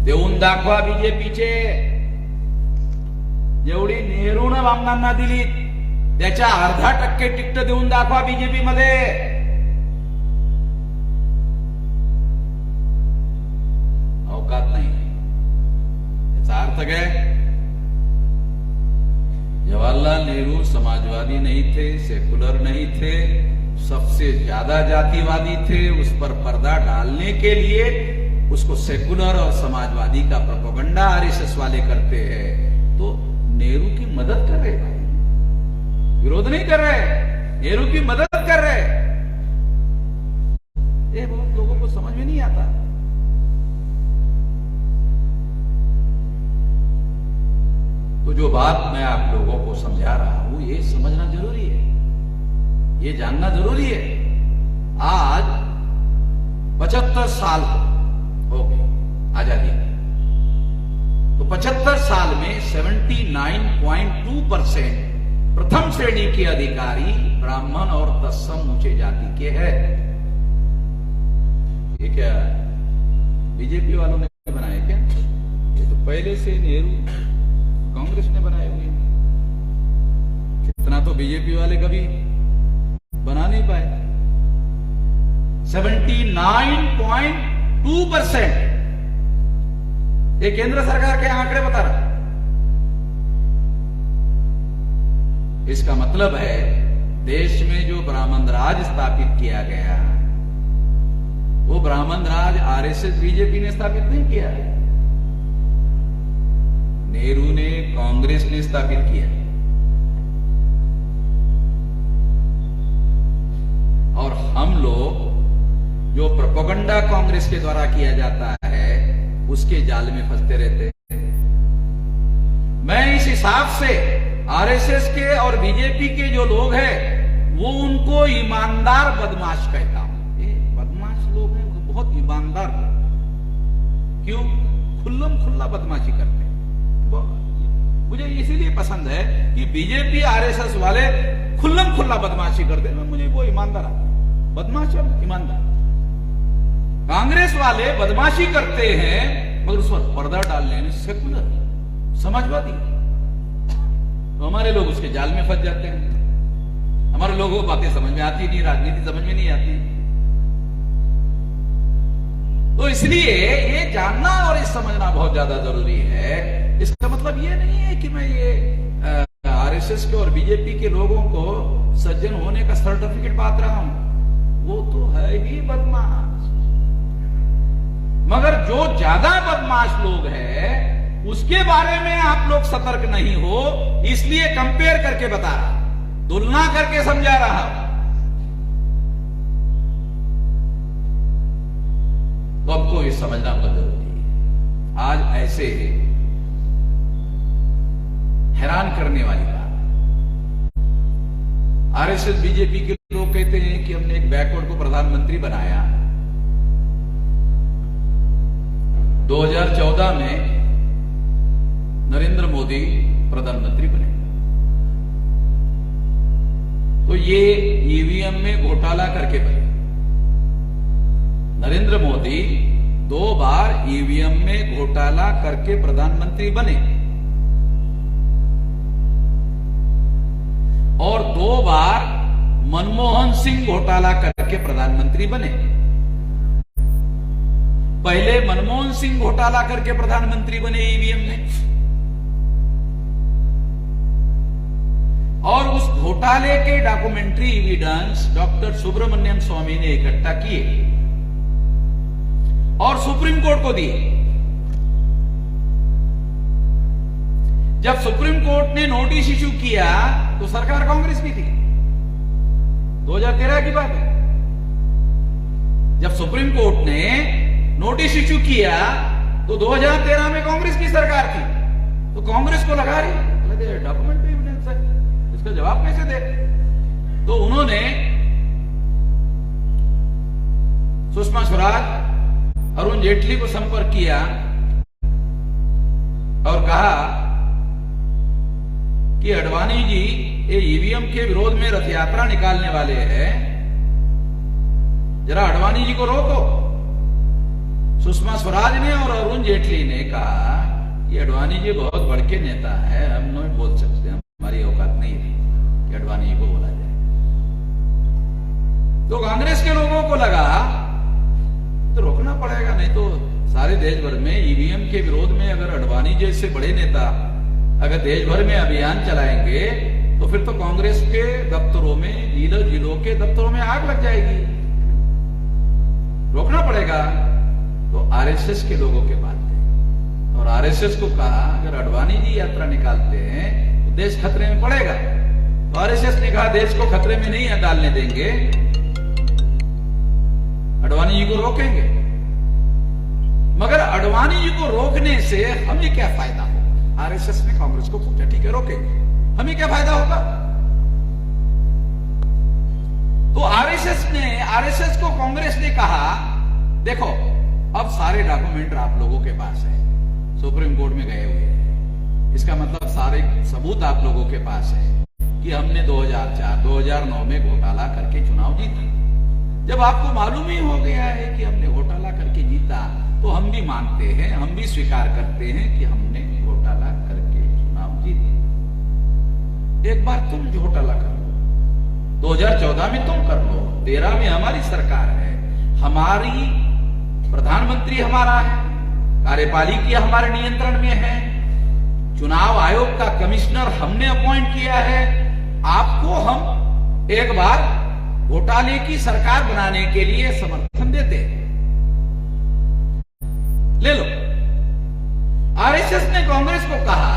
देऊन दाखवा बीजेपीचे। जेवढी नेहरूनं ब्राह्मणांना दिली त्याच्या 0.5% तिकीट देऊन दाखवा बीजेपी मध्ये। अवकात नाही। याचा अर्थ काय? जवाहरलाल नेहरू समाजवादी नहीं थे, सेकुलर नहीं थे, सबसे ज्यादा जातिवादी थे। उस पर पर्दा डालने के लिए उसको सेकुलर और समाजवादी का प्रोपेगेंडा आरएसएस वाले करते हैं, तो नेहरू की मदद कर रहे भाई, विरोध नहीं कर रहे, नेहरू की मदद कर रहे। ये बहुत लोगों को समझ में नहीं आता। तो जो बात मैं आप लोगों को समझा रहा हूं, ये समझना जरूरी है, ये जानना जरूरी है। आज 75 साल 99.2% प्रथम श्रेणी के अधिकारी ब्राह्मण और तत्सम ऊंचे जाति के हैं। ये क्या बीजेपी वालों ने बनाए क्या? ये तो पहले से नेहरू कांग्रेस ने बनाए हुए हैं। इतना तो बीजेपी वाले कभी बना नहीं पाए। 79.2% ये केंद्र सरकार के आंकड़े बता रहा। इसका मतलब है देश में जो ब्राह्मण राज स्थापित किया गया, वो ब्राह्मण राज आरएसएस बीजेपी ने स्थापित नहीं किया, नेहरू ने कांग्रेस ने स्थापित किया। और हम लोग जो प्रोपेगेंडा कांग्रेस के द्वारा किया जाता है उसके जाल में फंसते रहते हैं। मैं इस हिसाब से आरएसएस के और बीजेपी के जो लोग हैं वो उनको ईमानदार बदमाश कहता हूं। ये बदमाश लोग हैं, बहुत ईमानदार लोग। क्यों? खुल्लम खुल्ला बदमाशी करते हैं। मुझे इसीलिए पसंद है कि बीजेपी आरएसएस वाले खुल्लम खुल्ला बदमाशी करते हैं, मुझे वो ईमानदार आते हैं। बदमाश और ईमानदार। कांग्रेस वाले बदमाशी करते हैं मगर उस पर पर्दा डाल लेने सेकुलर समाजवादी, तो हमारे लोग उसके जाल में फंस जाते हैं। हमारे लोगों को बातें समझ में आती नहीं, राजनीति समझ में नहीं आती। तो इसलिए ये जानना और ये समझना बहुत ज्यादा जरूरी है। इसका मतलब ये नहीं है कि मैं ये आरएसएस के और बीजेपी के लोगों को सज्जन होने का सर्टिफिकेट बांट रहा हूं। वो तो है ही बदमाश। मगर जो ज्यादा बदमाश लोग हैं उसके बारे में आप लोग सतर्क नहीं हो, इसलिए कंपेयर करके बता रहा, तुलना करके समझा रहा। तो हमको ये समझना बहुत जरूरी है। आज ऐसे हैरान करने वाली बात, आरएसएस बीजेपी के लोग कहते हैं कि हमने एक बैकवर्ड को प्रधानमंत्री बनाया। 2014 में नरेंद्र मोदी प्रधानमंत्री बने, तो ये ईवीएम में घोटाला करके बने। नरेंद्र मोदी 2 बार ईवीएम में घोटाला करके प्रधानमंत्री बने और 2 बार मनमोहन सिंह घोटाला करके प्रधानमंत्री बने। पहले मनमोहन सिंह घोटाला करके प्रधानमंत्री बने ईवीएम में, और उस घोटाले के डॉक्यूमेंट्री एविडेंस डॉक्टर सुब्रमण्यम स्वामी ने इकट्ठा किए और सुप्रीम कोर्ट को दिए। जब सुप्रीम कोर्ट ने नोटिस इशू किया तो सरकार कांग्रेस की थी। 2013 की बात है। जब सुप्रीम कोर्ट ने नोटिस इशू किया तो 2013 में कांग्रेस की सरकार थी, तो कांग्रेस को लगा रही डॉक्यूमेंट्री एविडेंस है, इसका जवाब कैसे दे। तो उन्होंने सुषमा स्वराज, अरुण जेटली को संपर्क किया और कहा कि अडवाणी जी ये ईवीएम के विरोध में रथ यात्रा निकालने वाले हैं, जरा अडवाणी जी को रोको। सुषमा स्वराज ने और अरुण जेटली ने कहा कि अडवाणी जी बहुत बड़के नेता है, हम नहीं बोल सकते, हमारी औकात नहीं है कि अडवाणी जी को बोला जाए। तो कांग्रेस के लोगों को लगा तो रोकना पड़ेगा, नहीं तो सारे देश भर में ईवीएम के विरोध में अगर अडवाणी जैसे बड़े नेता अगर देश भर में अभियान चलाएंगे तो फिर तो कांग्रेस के दफ्तरों में, जिलों के दफ्तरों में आग लग जाएगी, रोकना पड़ेगा। तो आरएसएस के लोगों के बात गई और आरएसएस को कहा अगर अडवाणी जी यात्रा निकालते हैं तो देश खतरे में पड़ेगा। तो आरएसएस ने कहा देश को खतरे में नहीं डालने देंगे, अडवाणी जी को रोकेंगे। मगर अडवाणी जी को रोकने से हमें क्या फायदा होगा? आरएसएस ने कांग्रेस को पूछा, ठीक है रोकेंगे, हमें क्या फायदा होगा? तो आरएसएस को कांग्रेस ने कहा देखो अब सारे डॉक्यूमेंट आप लोगों के पास है, सुप्रीम कोर्ट में गए हुए हैं, इसका मतलब सारे सबूत आप लोगों के पास है कि हमने 2004, 2009 में घोटाला करके चुनाव जीता। जब आपको मालूम ही हो गया है कि हमने घोटाला करके जीता, तो हम भी मानते हैं, हम भी स्वीकार करते हैं कि हमने घोटाला करके चुनाव जीते। एक बार तुम घोटाला कर लो, 2014 में तुम कर लो, 13 में हमारी सरकार है, हमारी प्रधानमंत्री हमारा है, कार्यपालिकी हमारे नियंत्रण में है, चुनाव आयोग का कमिश्नर हमने अपॉइंट किया है। आपको हम एक बार घोटाले की सरकार बनाने के लिए समर्थन देते हैं। ले लो, आरएसएस ने कांग्रेस को कहा,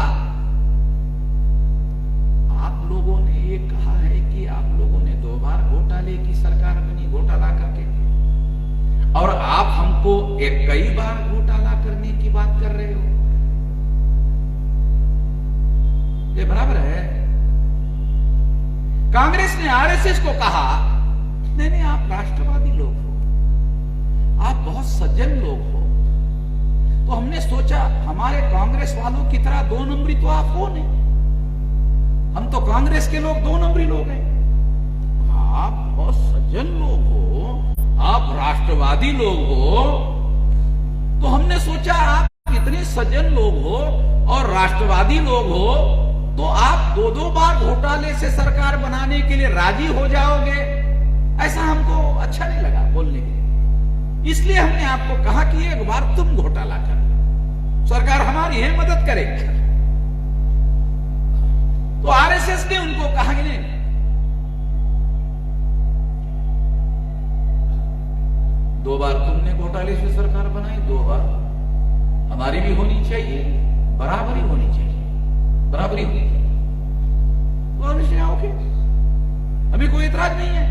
आप लोगों ने ये कहा है कि आप लोगों ने 2 बार घोटाले की सरकार बनी, घोटाला करके, और आप हमको कई बार घोटाला करने की बात कर रहे हो। ये बराबर है? कांग्रेस ने आरएसएस को कहा, नहीं, आप राष्ट्रवादी लोग हो, आप बहुत सज्जन लोग हो, तो हमने सोचा हमारे कांग्रेस वालों की तरह 2 नंबरी तो आप हो नहीं, हम तो कांग्रेस के लोग 2 नंबरी लोग हैं। आप बहुत सज्जन लोग हो, आप राष्ट्रवादी लोग हो, तो हमने सोचा आप इतने सज्जन लोग हो और राष्ट्रवादी लोग हो, तो आप 2-2 बार घोटाले से सरकार बनाने के लिए राजी हो जाओगे। ऐसा हमको अच्छा नहीं लगा बोलने के लिए, इसलिए हमने आपको कहा कि एक बार तुम घोटाला कर लो, सरकार हमारी है, मदद करेगी। तो आरएसएस ने उनको कहा कि नहीं, दो बार तुमने घोटाले से सरकार बनाई, 2 बार हमारी भी होनी चाहिए, बराबरी होनी चाहिए, बराबरी होनी चाहिए। ओके, अभी कोई इतराज नहीं है।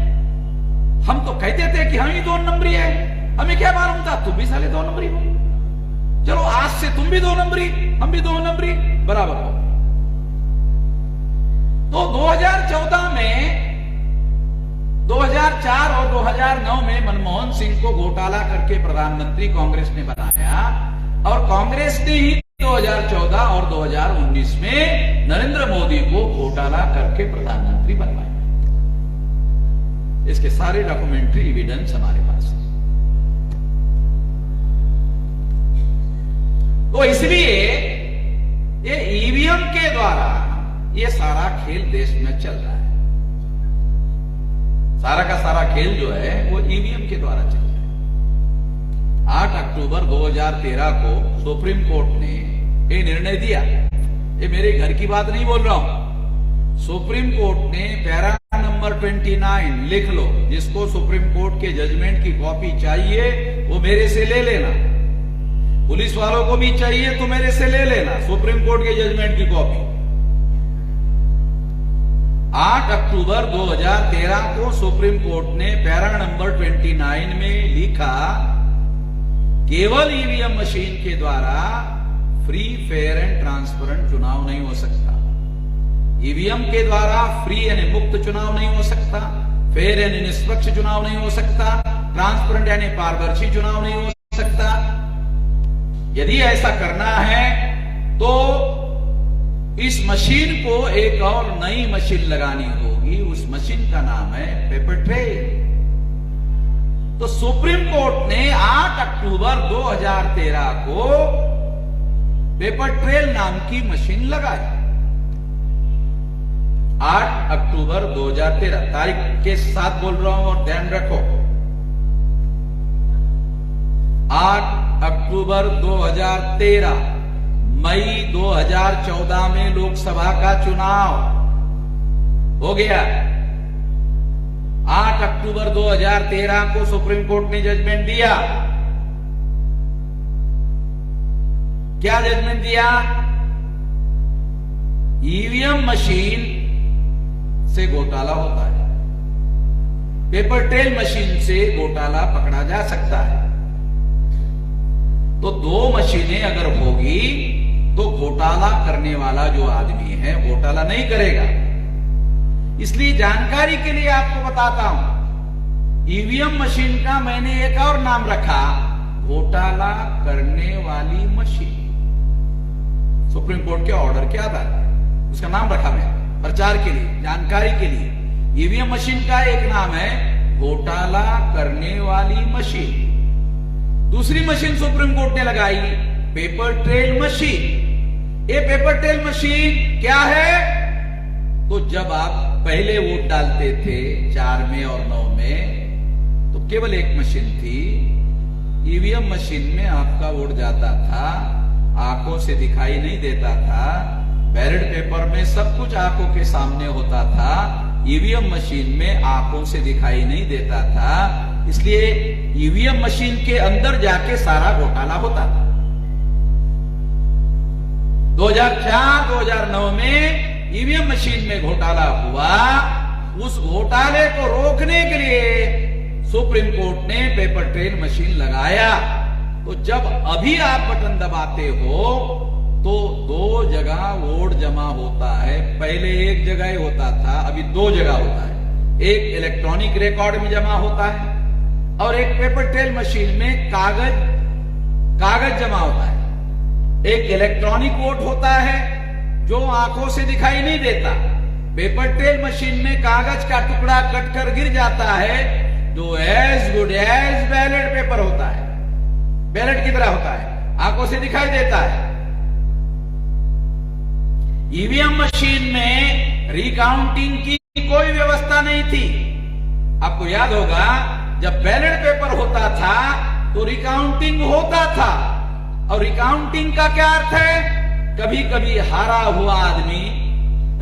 हम तो कहते थे कि हम ही 2 नंबरी है, हमें क्या मालूम था तुम भी साले 2 नंबरी हो। चलो आज से तुम भी 2 नंबरी, हम भी 2 नंबरी, बराबर हो। तो 2014 में, 2004 और 2009 में मनमोहन सिंह को घोटाला करके प्रधानमंत्री कांग्रेस ने बनाया, और कांग्रेस ने ही 2014 और 2019 में नरेंद्र मोदी को घोटाला करके प्रधानमंत्री बनवाया। इसके सारे डॉक्यूमेंट्री एविडेंस हमारे पास है। तो इसलिए ये ईवीएम के द्वारा ये सारा खेल देश में चल रहा है। सारा का सारा खेल जो है वो ईवीएम के द्वारा चल रहा है। 8 अक्टूबर 2013 को सुप्रीम कोर्ट ने ये निर्णय दिया, ये मेरे घर की बात नहीं बोल रहा हूं, सुप्रीम कोर्ट ने पैरा नंबर 29 लिख लो, जिसको सुप्रीम कोर्ट के जजमेंट की कॉपी चाहिए वो मेरे से ले लेना, पुलिस वालों को भी चाहिए तो मेरे से ले लेना सुप्रीम कोर्ट के जजमेंट की कॉपी। 8 अक्टूबर 2013 को सुप्रीम कोर्ट ने पैरा नंबर 29 में लिखा, केवल ईवीएम मशीन के द्वारा फ्री, फेयर एंड ट्रांसपेरेंट चुनाव नहीं हो सकता। ईवीएम के द्वारा फ्री यानी मुक्त चुनाव नहीं हो सकता, फेयर यानी निष्पक्ष चुनाव नहीं हो सकता, ट्रांसपेरेंट यानी पारदर्शी चुनाव नहीं हो सकता। यदि ऐसा करना है तो इस मशीन को एक और नई मशीन लगानी होगी, उस मशीन का नाम है पेपर ट्रेल। तो सुप्रीम कोर्ट ने 8 अक्टूबर 2013 को पेपर ट्रेल नाम की मशीन लगाई। 8 अक्टूबर 2013 तारीख के साथ बोल रहा हूं और ध्यान रखो, 8 अक्टूबर 2013, मई 2014 में लोकसभा का चुनाव हो गया। 8 अक्टूबर 2013 को सुप्रीम कोर्ट ने जजमेंट दिया। क्या जजमेंट दिया? ईवीएम मशीन से घोटाला होता है, पेपर ट्रेल मशीन से घोटाला पकड़ा जा सकता है। तो 2 मशीनें अगर होगी तो घोटाला करने वाला जो आदमी है घोटाला नहीं करेगा। इसलिए जानकारी के लिए आपको बताता हूं, ईवीएम मशीन का मैंने एक और नाम रखा, घोटाला करने वाली मशीन। सुप्रीम कोर्ट के ऑर्डर के आधार पर। उसका नाम रखा मैंने प्रचार के लिए, जानकारी के लिए। ईवीएम मशीन का एक नाम है घोटाला करने वाली मशीन। दूसरी मशीन सुप्रीम कोर्ट ने लगाई पेपर ट्रेल मशीन। ये पेपर ट्रेल मशीन क्या है? तो जब आप पहले वोट डालते थे 4 में और 9 में, तो केवल एक मशीन थी। ईवीएम मशीन में आपका वोट जाता था, आंखों से दिखाई नहीं देता था। बैलेट पेपर में सब कुछ आंखों के सामने होता था, ईवीएम मशीन में आंखों से दिखाई नहीं देता था। इसलिए ईवीएम मशीन के अंदर जाके सारा घोटाला होता था। 2004-2009 में ईवीएम मशीन में घोटाला हुआ। उस घोटाले को रोकने के लिए सुप्रीम कोर्ट ने पेपर ट्रेल मशीन लगाया। तो जब अभी आप बटन दबाते हो तो 2 जगह वोट जमा होता है। पहले एक जगह ही होता था, अभी 2 जगह होता है। एक इलेक्ट्रॉनिक रिकॉर्ड में जमा होता है और एक पेपर ट्रेल मशीन में कागज जमा होता है। एक इलेक्ट्रॉनिक वोट होता है जो आंखों से दिखाई नहीं देता। पेपर ट्रेल मशीन में कागज का टुकड़ा कटकर गिर जाता है, जो as good as ballot paper होता है, बैलेट की तरह होता है, आंखों से दिखाई देता है। ईवीएम मशीन में रिकाउंटिंग की कोई व्यवस्था नहीं थी। आपको याद होगा जब बैलेट पेपर होता था तो रिकाउंटिंग होता था। और रिकाउंटिंग का क्या अर्थ है? कभी कभी हारा हुआ आदमी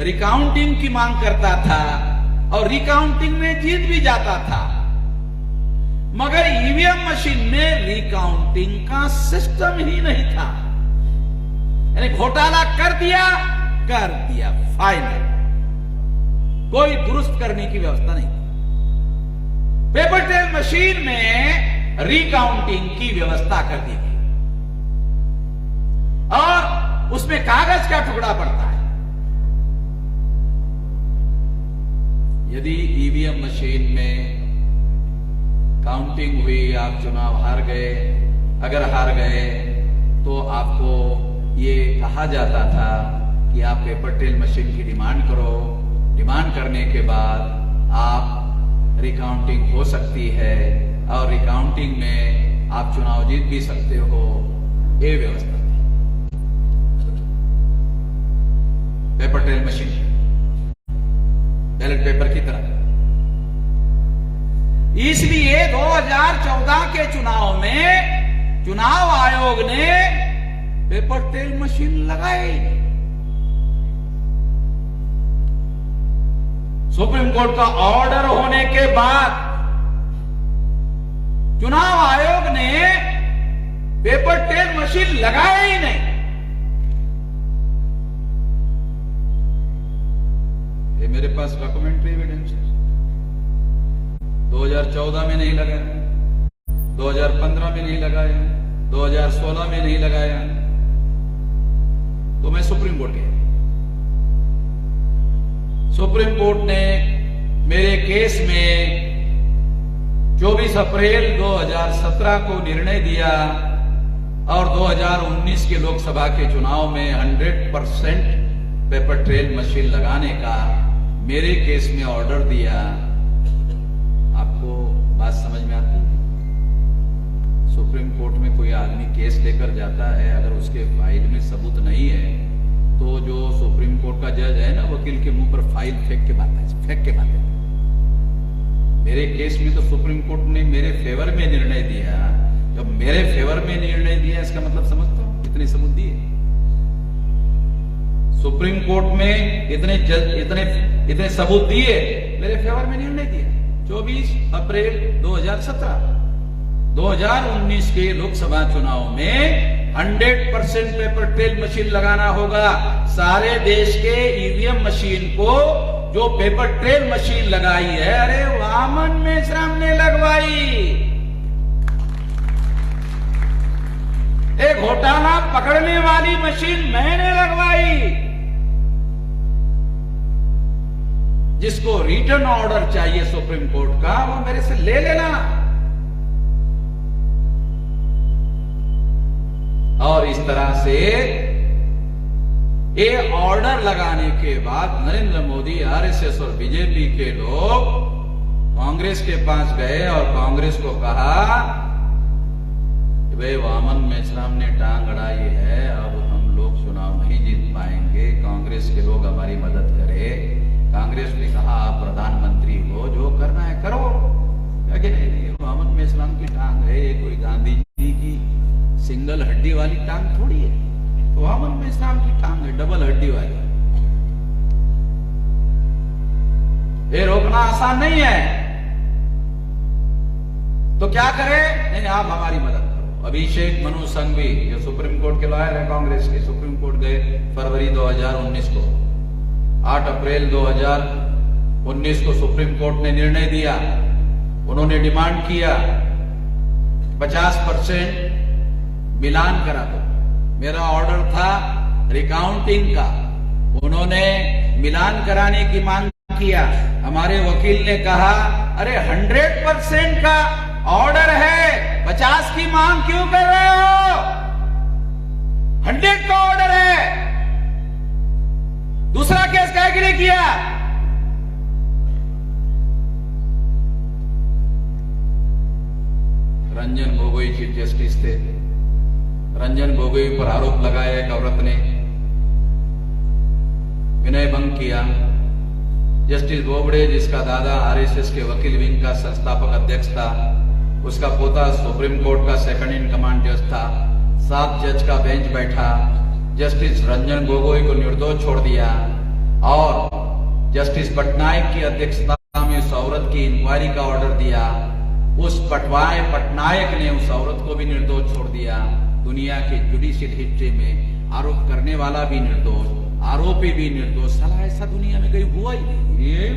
रिकाउंटिंग की मांग करता था और रिकाउंटिंग में जीत भी जाता था। मगर ईवीएम मशीन में रिकाउंटिंग का सिस्टम ही नहीं था। यानी घोटाला कर दिया फाइनल, कोई दुरुस्त करने की व्यवस्था नहीं थी। पेपर ट्रेल मशीन में रिकाउंटिंग की व्यवस्था कर दी गई और उसमें कागज का टुकड़ा पड़ता है। यदि ईवीएम मशीन में काउंटिंग हुई, आप चुनाव हार गए, अगर हार गए तो आपको ये कहा जाता था कि आप पेपर ट्रेल मशीन की डिमांड करो। डिमांड करने के बाद आप रिकाउंटिंग हो सकती है और रिकाउंटिंग में आप चुनाव जीत भी सकते हो। ये व्यवस्था paper trail machine, ballot paper की तरह। इसलिए 2014 के चुनाव में चुनाव आयोग ने पेपर ट्रेल मशीन लगाई। सुप्रीम कोर्ट का ऑर्डर होने के बाद चुनाव आयोग ने पेपर ट्रेल मशीन लगाया ही नहीं। ये मेरे पास डॉक्यूमेंट्री एविडेंस है। 2014 में नहीं लगाया, 2015 में नहीं लगाया, 2016 में नहीं लगाया, तो मैं सुप्रीम कोर्ट गया। सुप्रीम कोर्ट ने मेरे केस में 24 अप्रैल 2017 को निर्णय दिया और 2019 के लोकसभा के चुनाव में 100% पेपर ट्रेल मशीन लगाने का मेरे केस में ऑर्डर दिया। आपको बात समझ में आती है? सुप्रीम कोर्ट में कोई आदमी केस लेकर जाता है, अगर उसके फाइल में सबूत नहीं है तो जो सुप्रीम कोर्ट का जज है ना, वकील के मुंह पर फाइल फेंक के बात है। मेरे केस में तो सुप्रीम कोर्ट ने मेरे फेवर में निर्णय दिया। जब मेरे फेवर में निर्णय दिया, इसका मतलब समझता हूं कितने सबूत दिए। सुप्रीम कोर्ट में इतने सबूत दिए, मेरे फेवर में निर्णय दिया। 24 अप्रैल 2017 2019 के लोकसभा चुनाव में 100% पेपर ट्रेल मशीन लगाना होगा। सारे देश के ईवीएम मशीन को जो पेपर ट्रेल मशीन लगाई है, अरे वामन मेश्राम ने लगवाई। एक घोटाला पकड़ने वाली मशीन मैंने लगवाई। जिसको रिटर्न ऑर्डर चाहिए सुप्रीम कोर्ट का, वो मेरे से ले लेना। और इस तरह से ये ऑर्डर लगाने के बाद नरेंद्र मोदी, आरएसएस और बीजेपी के लोग कांग्रेस के पास गए और कांग्रेस को कहा कि भाई वामन मेश्राम ने टांग अड़ाई है, अब हम लोग चुनाव नहीं जीत पाएंगे, कांग्रेस के लोग हमारी मदद करें। कांग्रेस ने कहा आप प्रधानमंत्री हो, जो करना है करो। क्या नहीं, वामन मेश्राम की टांग है, ये कोई गांधी जी की सिंगल हड्डी वाली टांग थोड़ी है, तो वामन मेश्राम की टांग है डबल हड्डी वाली। ये रोकना आसान नहीं है, तो क्या करें? नहीं, आप हमारी मदद करो। अभिषेक मनु संघवी, जो सुप्रीम कोर्ट के लॉयर है कांग्रेस के, सुप्रीम कोर्ट गए फरवरी 2019 को। 8 अप्रैल 2019 को सुप्रीम कोर्ट ने निर्णय दिया। उन्होंने डिमांड किया 50% मिलान करा दो। मेरा ऑर्डर था रिकाउंटिंग का, उन्होंने मिलान कराने की मांग किया। हमारे वकील ने कहा अरे 100% का ऑर्डर है, 50 की मांग क्यों कर रहे हो? 100 का ऑर्डर है, दूसरा केस काहे के लिए किया? रंजन गोगोई चीफ जस्टिस थे। रंजन गोगोई पर आरोप लगाया एक औरत ने विनय भंग किया। जस्टिस बोबड़े, जिसका दादा आरएसएस के वकील विंग का संस्थापक अध्यक्ष था, उसका पोता सुप्रीम कोर्ट का सेकंड इन कमांड जज था, 7 जज का बेंच बैठा। जस्टिस रंजन गोगोई को निर्दोष छोड़ दिया और जस्टिस पटनायक की अध्यक्षता में उस औरत की इंक्वायरी का ऑर्डर दिया। उस पटनायक ने उस औरत को भी निर्दोष छोड़ दिया। दुनिया के जुडिशियल हिस्ट्री में आरोप करने वाला भी निर्दोष, आरोपी भी निर्दोष। साला ऐसा दुनिया में कहीं हुआ ही नहीं। ये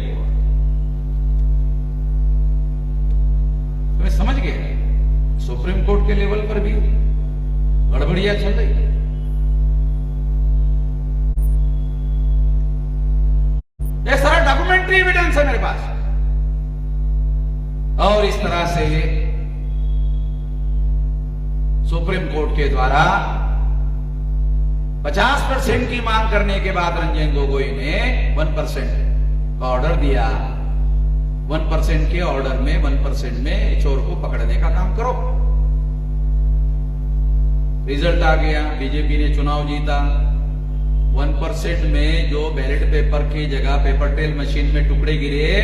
तो मैं समझ गया सुप्रीम कोर्ट के लेवल पर भी गड़बड़ियां चल रही है। ये सारा डॉक्यूमेंट्री एविडेंस है मेरे पास। और इस तरह से सुप्रीम कोर्ट के द्वारा 50% की मांग करने के बाद रंजन गोगोई ने 1% का ऑर्डर दिया। 1% के ऑर्डर में 1% में चोर को पकड़ने का काम करो। रिजल्ट आ गया, बीजेपी ने चुनाव जीता। 1% में जो बैलेट पेपर की जगह पेपर ट्रेल मशीन में टुकड़े गिरे,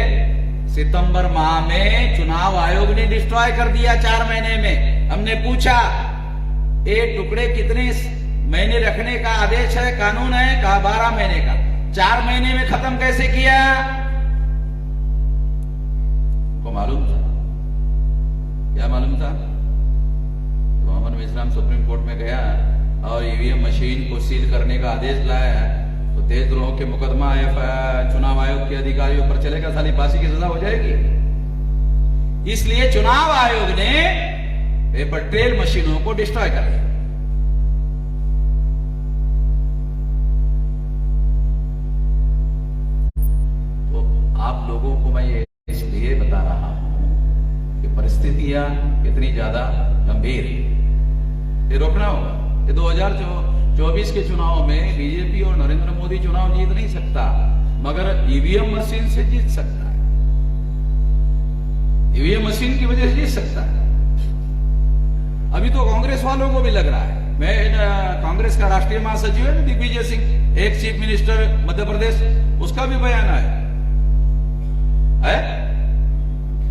सितंबर माह में चुनाव आयोग ने डिस्ट्रॉय कर दिया 4 महीने में। हमने पूछा ये टुकड़े कितने महीने रखने का आदेश है, कानून है? कहा 12 महीने का। 4 महीने में खत्म कैसे किया? को मालूम था। क्या मालूम था? वामन मेश्राम सुप्रीम कोर्ट में गया और ईवीएम मशीन को सील करने का आदेश लाया, तो देशद्रोह के मुकदमा चुनाव आयोग के अधिकारियों पर चलेगा, साली फांसी की सजा हो जाएगी। इसलिए चुनाव आयोग ने पेपर ट्रेल मशीनों को डिस्ट्रॉय कर दिया। तो आप लोगों को मैं ये इसलिए बता रहा हूं कि परिस्थितियां कितनी ज्यादा गंभीर है, ये रोकना होगा। ये 2024 के चुनाव में बीजेपी और नरेंद्र मोदी चुनाव जीत नहीं सकता, मगर ईवीएम मशीन से जीत सकता है। ईवीएम मशीन की वजह से जीत सकता है। अभी तो कांग्रेस वालों को भी लग रहा है। मैं कांग्रेस का राष्ट्रीय महासचिव है दिग्विजय सिंह, एक चीफ मिनिस्टर मध्य प्रदेश, उसका भी बयान है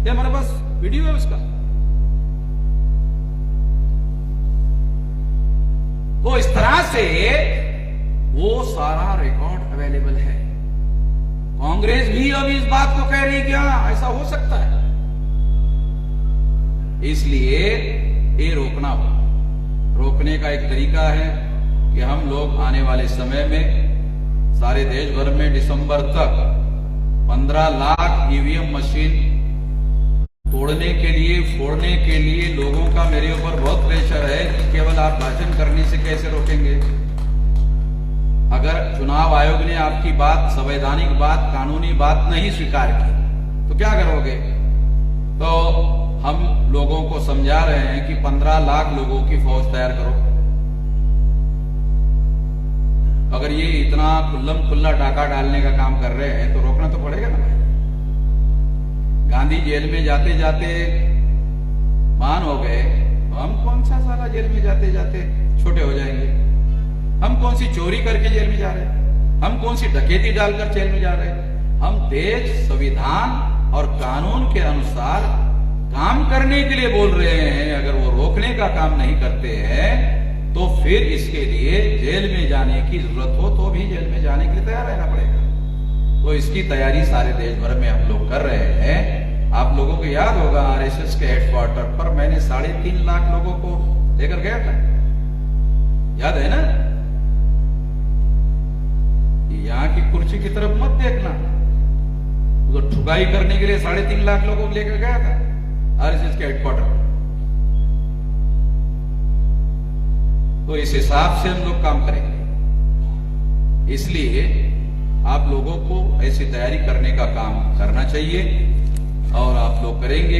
ये हमारे पास वीडियो है उसका। तो इस तरह से वो सारा रिकॉर्ड अवेलेबल है। कांग्रेस भी अब इस बात को कह रही है कि हाँ ऐसा हो सकता है। इसलिए ये रोकना होगा। रोकने का एक तरीका है कि हम लोग आने वाले समय में सारे देश भर में दिसंबर तक 15 लाख ईवीएम मशीन तोड़ने के लिए, फोड़ने के लिए लोगों का मेरे ऊपर बहुत प्रेशर है कि केवल आप भाषण करने से कैसे रोकेंगे। अगर चुनाव आयोग ने आपकी बात, संवैधानिक बात, कानूनी बात नहीं स्वीकार की तो क्या करोगे? तो हम लोगों को समझा रहे हैं कि 15 लाख लोगों की फौज तैयार करो। अगर ये इतना खुल्लम खुल्ला डाका डालने का काम कर रहे हैं तो रोकना तो पड़ेगा ना भाई। गांधी जेल में जाते जाते मान हो गए, तो हम कौन सा साला जेल में जाते जाते छोटे हो जाएंगे? हम कौन सी चोरी करके जेल में जा रहे हैं? हम कौन सी डकैती डालकर जेल में जा रहे हैं? हम देश, संविधान और कानून के अनुसार काम करने के लिए बोल रहे हैं। अगर वो रोकने का काम नहीं करते हैं तो फिर इसके लिए जेल में जाने की जरूरत हो तो भी जेल में जाने के लिए तैयार रहना पड़ेगा। तो इसकी तैयारी सारे देश भर में हम लोग कर रहे हैं। आप लोगों को याद होगा आरएसएस के हेडक्वार्टर पर मैंने 3.5 लाख लोगों को लेकर गया था, याद है ना? यहां की कुर्सी की तरफ मत देखना, तो ठुकाई करने के लिए 3.5 लाख लोगों को लेकर गया था आरएसएस के हेडक्वार्टर पर। तो इस हिसाब से हम लोग काम करेंगे। इसलिए आप लोगों को ऐसी तैयारी करने का काम करना चाहिए और आप लोग करेंगे।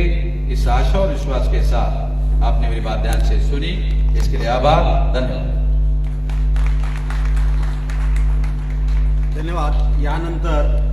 इस आशा और विश्वास के साथ आपने मेरी बात ध्यान से सुनी, इसके लिए आभार, धन्यवाद। धन्यवाद। यानंतर